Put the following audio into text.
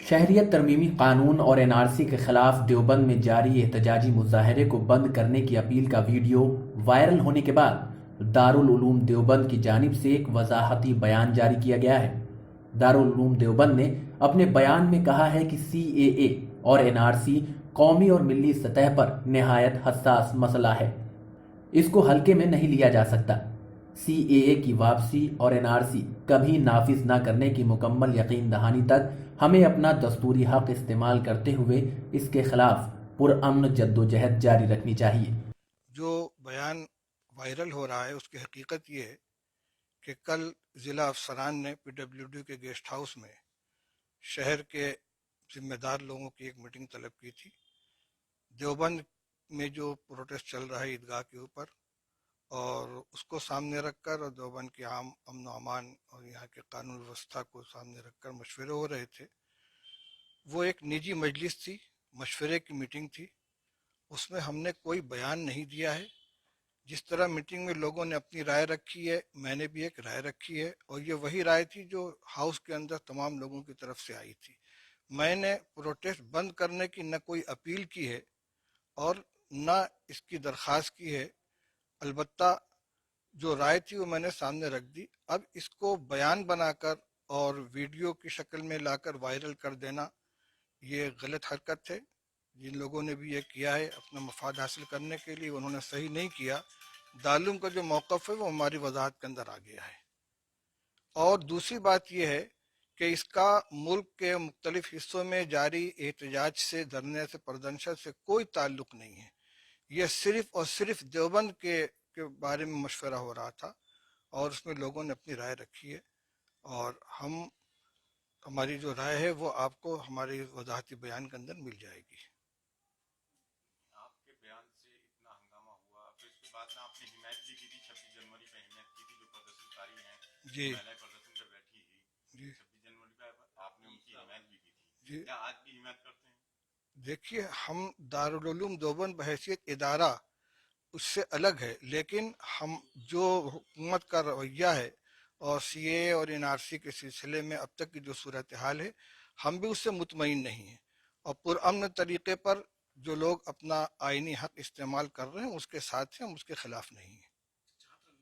شہریت ترمیمی قانون اور این آر سی کے خلاف دیوبند میں جاری احتجاجی مظاہرے کو بند کرنے کی اپیل کا ویڈیو وائرل ہونے کے بعد دارالعلوم دیوبند کی جانب سے ایک وضاحتی بیان جاری کیا گیا ہے۔ دارالعلوم دیوبند نے اپنے بیان میں کہا ہے کہ سی اے اے اور این آر سی قومی اور ملی سطح پر نہایت حساس مسئلہ ہے۔ اس کو ہلکے میں نہیں لیا جا سکتا۔ سی اے اے کی واپسی اور این آر سی کبھی نافذ نہ کرنے کی مکمل یقین دہانی تک ہمیں اپنا دستوری حق استعمال کرتے ہوئے اس کے خلاف پرامن جدوجہد جاری رکھنی چاہیے۔ جو بیان وائرل ہو رہا ہے اس کی حقیقت یہ ہے کہ کل ضلع افسران نے پی ڈبلیو ڈی کے گیسٹ ہاؤس میں شہر کے ذمہ دار لوگوں کی ایک میٹنگ طلب کی تھی۔ دیوبند میں جو پروٹیسٹ چل رہا ہے عیدگاہ کے اوپر، اور اس کو سامنے رکھ کر اور دیوبند کے عام امن و امان اور یہاں کے قانون ویوستھا کو سامنے رکھ کر مشورے ہو رہے تھے۔ وہ ایک نجی مجلس تھی، مشورے کی میٹنگ تھی، اس میں ہم نے کوئی بیان نہیں دیا ہے۔ جس طرح میٹنگ میں لوگوں نے اپنی رائے رکھی ہے، میں نے بھی ایک رائے رکھی ہے، اور یہ وہی رائے تھی جو ہاؤس کے اندر تمام لوگوں کی طرف سے آئی تھی۔ میں نے پروٹیسٹ بند کرنے کی نہ کوئی اپیل کی ہے اور نہ اس کی درخواست کی ہے، البتہ جو رائے تھی وہ میں نے سامنے رکھ دی۔ اب اس کو بیان بنا کر اور ویڈیو کی شکل میں لا کر وائرل کر دینا یہ غلط حرکت ہے۔ جن لوگوں نے بھی یہ کیا ہے اپنا مفاد حاصل کرنے کے لیے، انہوں نے صحیح نہیں کیا۔ دارالعلوم کا جو موقف ہے وہ ہماری وضاحت کے اندر آ گیا ہے۔ اور دوسری بات یہ ہے کہ اس کا ملک کے مختلف حصوں میں جاری احتجاج سے، دھرنے سے، پردنشن سے کوئی تعلق نہیں ہے۔ یہ صرف اور صرف دیوبند کے بارے میں مشورہ ہو رہا تھا، اور اس میں لوگوں نے اپنی رائے رکھی ہے، اور ہماری جو رائے ہے وہ آپ کو ہماری وضاحتی بیان کے اندر مل جائے گی۔ آپ کے بیان سے اتنا ہنگامہ ہوا، پھر اس کے بعد میں آپ نے حمایت بھی کی تھی، 26 جنوری پہ حمایت کی تھی، جو پردرشنکاری ہیں جی مہیلا پردرشن پہ بیٹھی تھی، جی 26 جنوری پہ آپ نے ان کی حمایت بھی کی تھی، جی کیا آج بھی حمایت کرتے ہیں؟ دیکھیے، ہم دارالعلوم دیوبند بحیثیت ادارہ اس سے الگ ہے، لیکن ہم جو حکومت کا رویہ ہے اور سی اے اور این آر سی کے سلسلے میں اب تک کی جو صورتحال ہے، ہم بھی اس سے مطمئن نہیں ہیں، اور پرامن طریقے پر جو لوگ اپنا آئینی حق استعمال کر رہے ہیں اس کے ساتھ ہیں، ہم اس کے خلاف نہیں ہیں۔